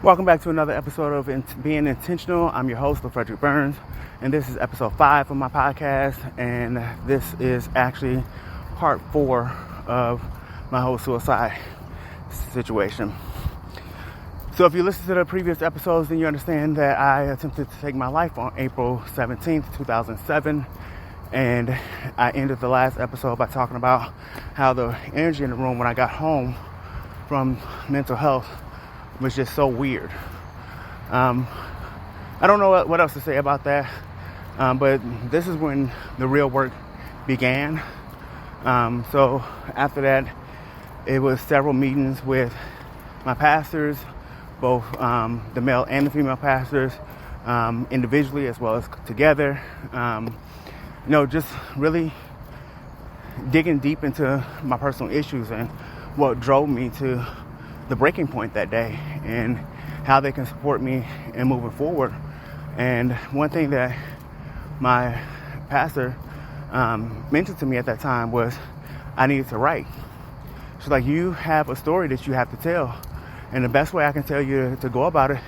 Welcome back to another episode of Being Intentional. I'm your host, Frederick Burns, and this is episode 5 of my podcast, and this is actually part 4 of my whole suicide situation. So if you listen to the previous episodes, then you understand that I attempted to take my life on April 17th, 2007, and I ended the last episode by talking about how the energy in the room when I got home from mental health was just so weird. I don't know what else to say about that, but this is when the real work began. So after that, it was several meetings with my pastors, both the male and the female pastors, individually as well as together. Just really digging deep into my personal issues and what drove me to the breaking point that day and how they can support me in moving forward. And one thing that my pastor mentioned to me at that time was I needed to write. She's like, you have a story that you have to tell. And the best way I can tell you to go about it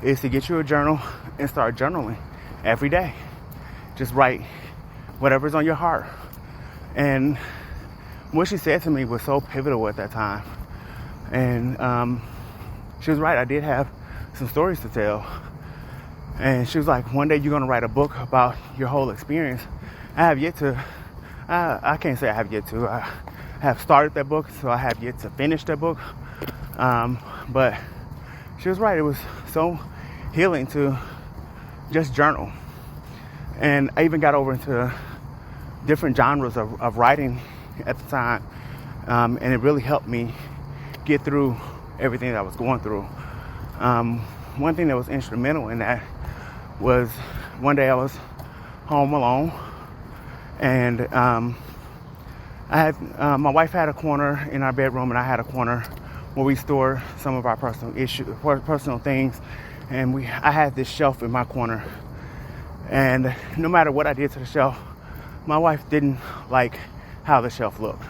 is to get you a journal and start journaling every day. Just write whatever's on your heart. And what she said to me was so pivotal at that time. And she was right. I did have some stories to tell. And she was like, one day you're going to write a book about your whole experience. I can't say I have yet to. I have started that book, so I have yet to finish that book. But she was right. It was so healing to just journal. And I even got over into different genres of writing at the time. And it really helped me get through everything that I was going through. One thing that was instrumental in that was one day I was home alone, and I had my wife had a corner in our bedroom, and I had a corner where we store some of our personal things, and I had this shelf in my corner, and no matter what I did to the shelf, my wife didn't like how the shelf looked.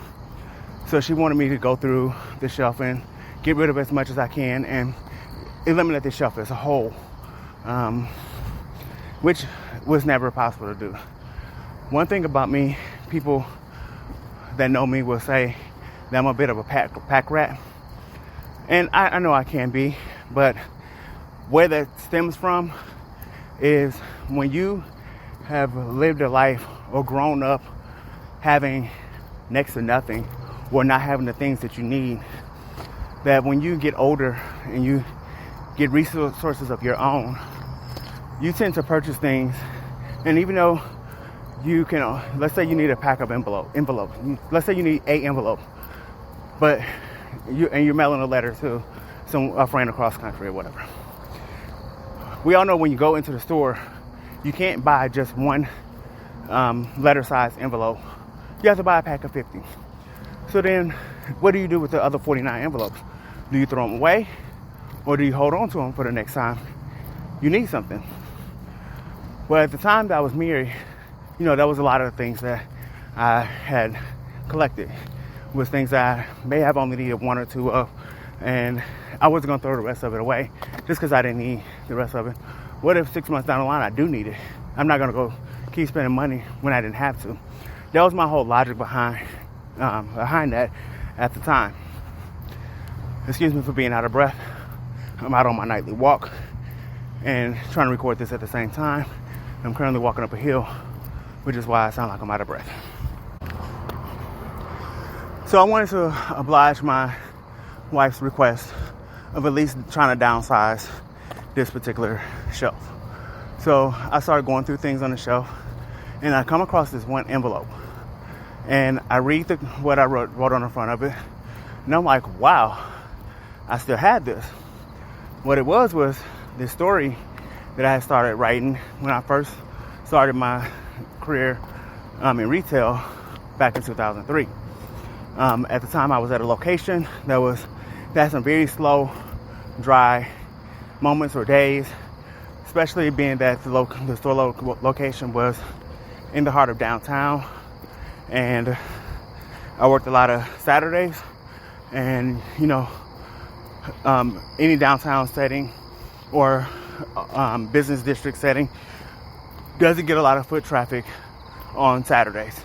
So she wanted me to go through the shelf and get rid of as much as I can and eliminate the shelf as a whole, which was never possible to do. One thing about me, people that know me will say that I'm a bit of a pack rat. And I know I can be, but where that stems from is when you have lived a life or grown up having next to nothing, or not having the things that you need, that when you get older and you get resources of your own, you tend to purchase things. And even though you can, let's say you need a pack of envelope. Let's say you need 8 envelopes, but you're mailing a letter to a friend across country or whatever. We all know when you go into the store, you can't buy just one letter size envelope. You have to buy a pack of 50. So then, what do you do with the other 49 envelopes? Do you throw them away, or do you hold on to them for the next time you need something? Well, at the time that I was married, that was a lot of the things that I had collected. Was things that I may have only needed 1 or 2 of, and I wasn't going to throw the rest of it away just because I didn't need the rest of it. What if 6 months down the line I do need it? I'm not going to go keep spending money when I didn't have to. That was my whole logic behind that at the time. Excuse me for being out of breath. I'm out on my nightly walk and trying to record this at the same time. I'm currently walking up a hill, which is why I sound like I'm out of breath. So I wanted to oblige my wife's request of at least trying to downsize this particular shelf. So I started going through things on the shelf, and I come across this one envelope. And I read what I wrote on the front of it, and I'm like, wow, I still had this. What it was this story that I had started writing when I first started my career in retail back in 2003. At the time, I was at a location that had some very slow, dry moments or days, especially being that the store location was in the heart of downtown. And I worked a lot of Saturdays, and any downtown setting or business district setting doesn't get a lot of foot traffic on Saturdays.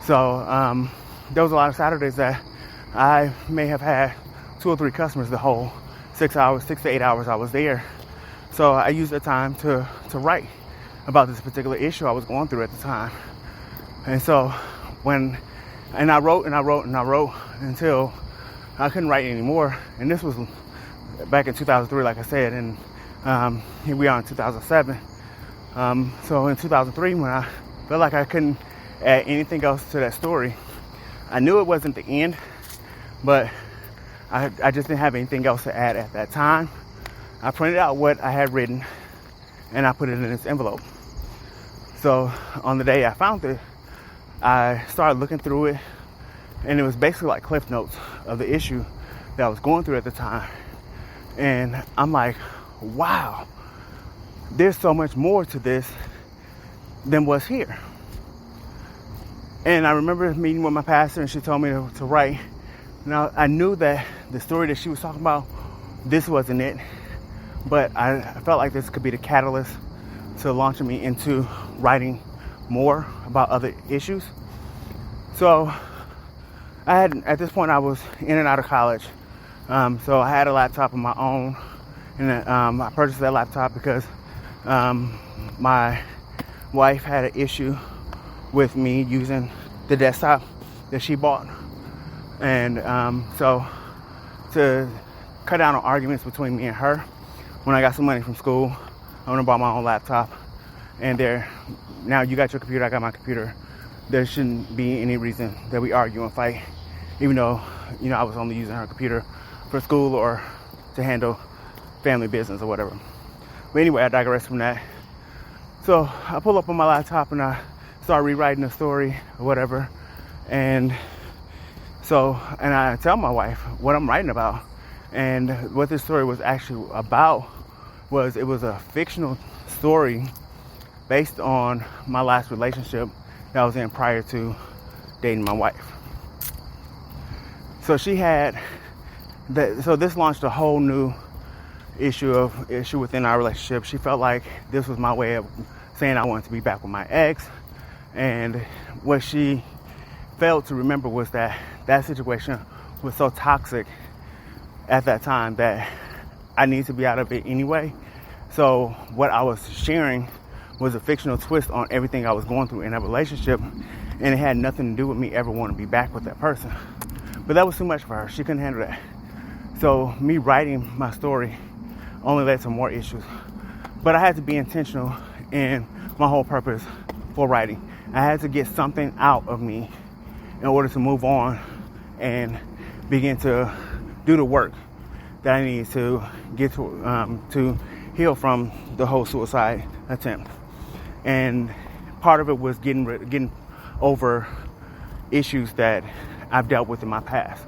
So there was a lot of Saturdays that I may have had 2 or 3 customers the whole 6 to 8 hours I was there. So I used the time to write about this particular issue I was going through at the time. And so I wrote until I couldn't write anymore. And this was back in 2003, like I said, and here we are in 2007. So in 2003, when I felt like I couldn't add anything else to that story, I knew it wasn't the end, but I just didn't have anything else to add at that time. I printed out what I had written and I put it in this envelope. So on the day I found it, I started looking through it, and it was basically like cliff notes of the issue that I was going through at the time. And I'm like, wow, there's so much more to this than what's here. And I remember meeting with my pastor, and she told me to write. Now, I knew that the story that she was talking about, this wasn't it, but I felt like this could be the catalyst to launching me into writing more about other issues. So at this point, I was in and out of college. So I had a laptop of my own, and I purchased that laptop because my wife had an issue with me using the desktop that she bought. And so to cut down on arguments between me and her, when I got some money from school, I went and bought my own laptop. And now you got your computer, I got my computer. There shouldn't be any reason that we argue and fight, even though, I was only using her computer for school or to handle family business or whatever. But anyway, I digress from that. So I pull up on my laptop and I start rewriting the story or whatever. And I tell my wife what I'm writing about. And what this story was actually about was, it was a fictional story based on my last relationship that I was in prior to dating my wife. So this launched a whole new issue within our relationship. She felt like this was my way of saying I wanted to be back with my ex. And what she failed to remember was that situation was so toxic at that time that I needed to be out of it anyway. So what I was sharing was a fictional twist on everything I was going through in that relationship, and it had nothing to do with me ever wanting to be back with that person. But that was too much for her. She couldn't handle that. So me writing my story only led to more issues. But I had to be intentional in my whole purpose for writing. I had to get something out of me in order to move on and begin to do the work that I needed to get to heal from the whole suicide attempt. And part of it was getting over issues that I've dealt with in my past.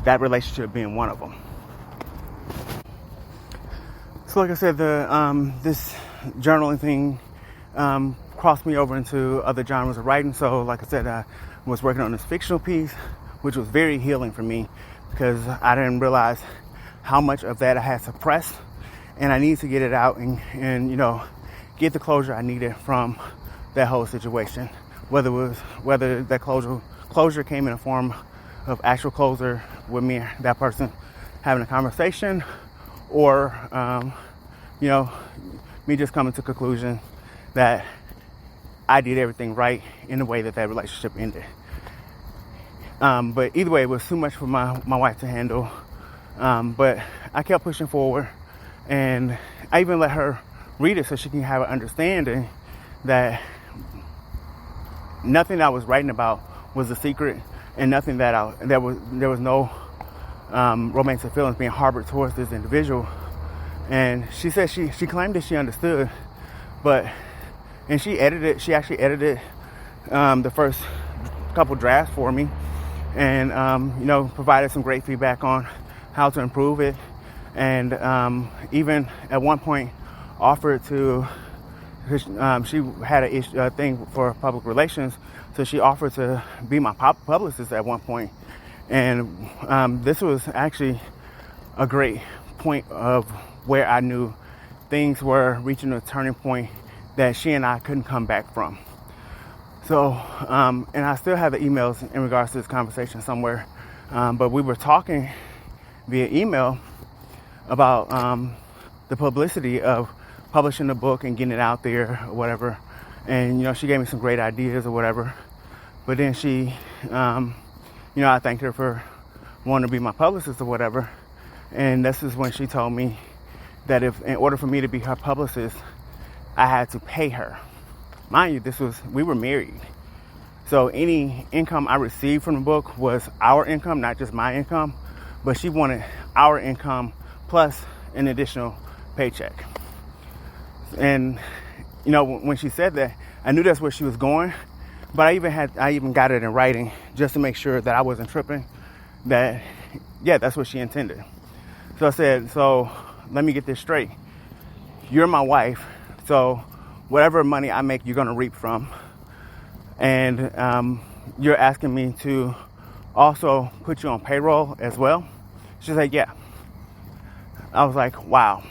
That relationship being one of them. So like I said, this journaling thing crossed me over into other genres of writing. So like I said, I was working on this fictional piece, which was very healing for me because I didn't realize how much of that I had suppressed, and I needed to get it out and get the closure I needed from that whole situation. Whether that closure came in a form of actual closure with me and that person having a conversation, or me just coming to the conclusion that I did everything right in the way that relationship ended. But either way, it was too much for my wife to handle. But I kept pushing forward, and I even let her read it so she can have an understanding that nothing that I was writing about was a secret, and nothing that there was no romantic feelings being harbored towards this individual. And she said she claimed that she understood, and she actually edited the first couple drafts for me, and provided some great feedback on how to improve it, and even at one point offered to, she had a thing for public relations, so she offered to be my publicist at one point. And this was actually a great point of where I knew things were reaching a turning point that she and I couldn't come back from. So, and I still have the emails in regards to this conversation somewhere, but we were talking via email about the publicity of publishing the book and getting it out there or whatever. And, she gave me some great ideas or whatever. But then she, I thanked her for wanting to be my publicist or whatever. And this is when she told me that if, in order for me to be her publicist, I had to pay her. Mind you, we were married. So any income I received from the book was our income, not just my income. But she wanted our income plus an additional paycheck. And, when she said that, I knew that's where she was going. But I even got it in writing just to make sure that I wasn't tripping. That, that's what she intended. So I said, so let me get this straight. You're my wife, so whatever money I make, you're going to reap from. And you're asking me to also put you on payroll as well? She said, yeah. I was like, wow.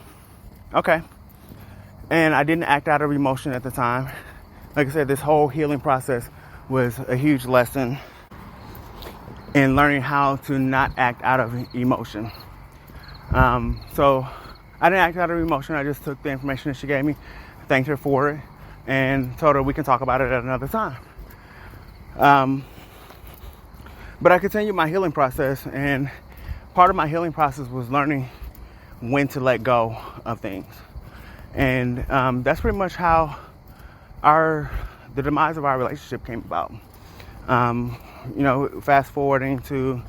Okay. And I didn't act out of emotion at the time. Like I said, this whole healing process was a huge lesson in learning how to not act out of emotion. So I didn't act out of emotion. I just took the information that she gave me, thanked her for it, and told her we can talk about it at another time. But I continued my healing process, and part of my healing process was learning when to let go of things. And that's pretty much how the demise of our relationship came about. Fast forwarding to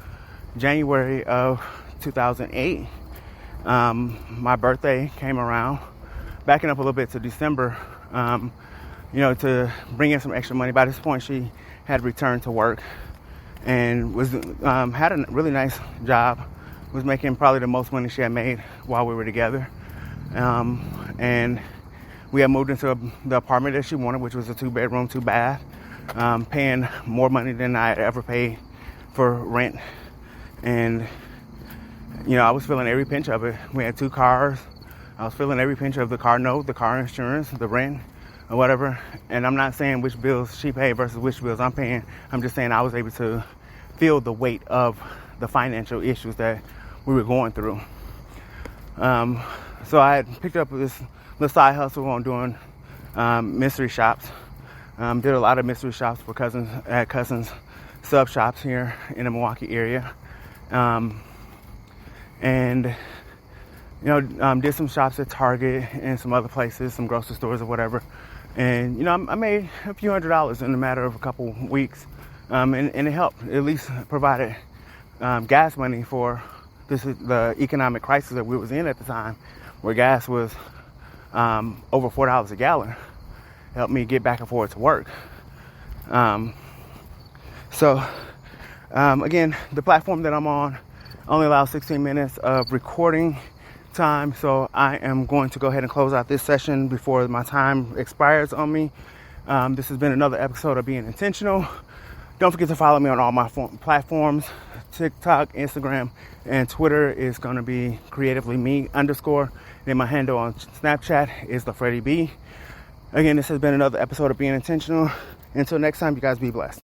January of 2008, my birthday came around. Backing up a little bit to December, to bring in some extra money. By this point, she had returned to work and had a really nice job. Was making probably the most money she had made while we were together. And we had moved into the apartment that she wanted, which was a 2-bedroom, 2-bath, paying more money than I had ever paid for rent. And, I was feeling every pinch of it. We had 2 cars. I was feeling every pinch of the car note, the car insurance, the rent, or whatever. And I'm not saying which bills she paid versus which bills I'm paying. I'm just saying I was able to feel the weight of the financial issues that we were going through. So I had picked up this little side hustle on doing mystery shops. Did a lot of mystery shops for cousins sub shops here in the Milwaukee area. And did some shops at Target and some other places, some grocery stores or whatever. And, I made a few $100s in a matter of a couple weeks. And it helped, at least provided gas money for the economic crisis that we was in at the time, where gas was over $4 a gallon. Helped me get back and forth to work. Again, the platform that I'm on only allows 16 minutes of recording time, so I am going to go ahead and close out this session before my time expires on me. This has been another episode of Being Intentional. Don't forget to follow me on all my platforms. TikTok, Instagram, and Twitter is going to be creativelyme_. Then my handle on Snapchat is the Freddie B. Again, this has been another episode of Being Intentional. Until next time, you guys be blessed.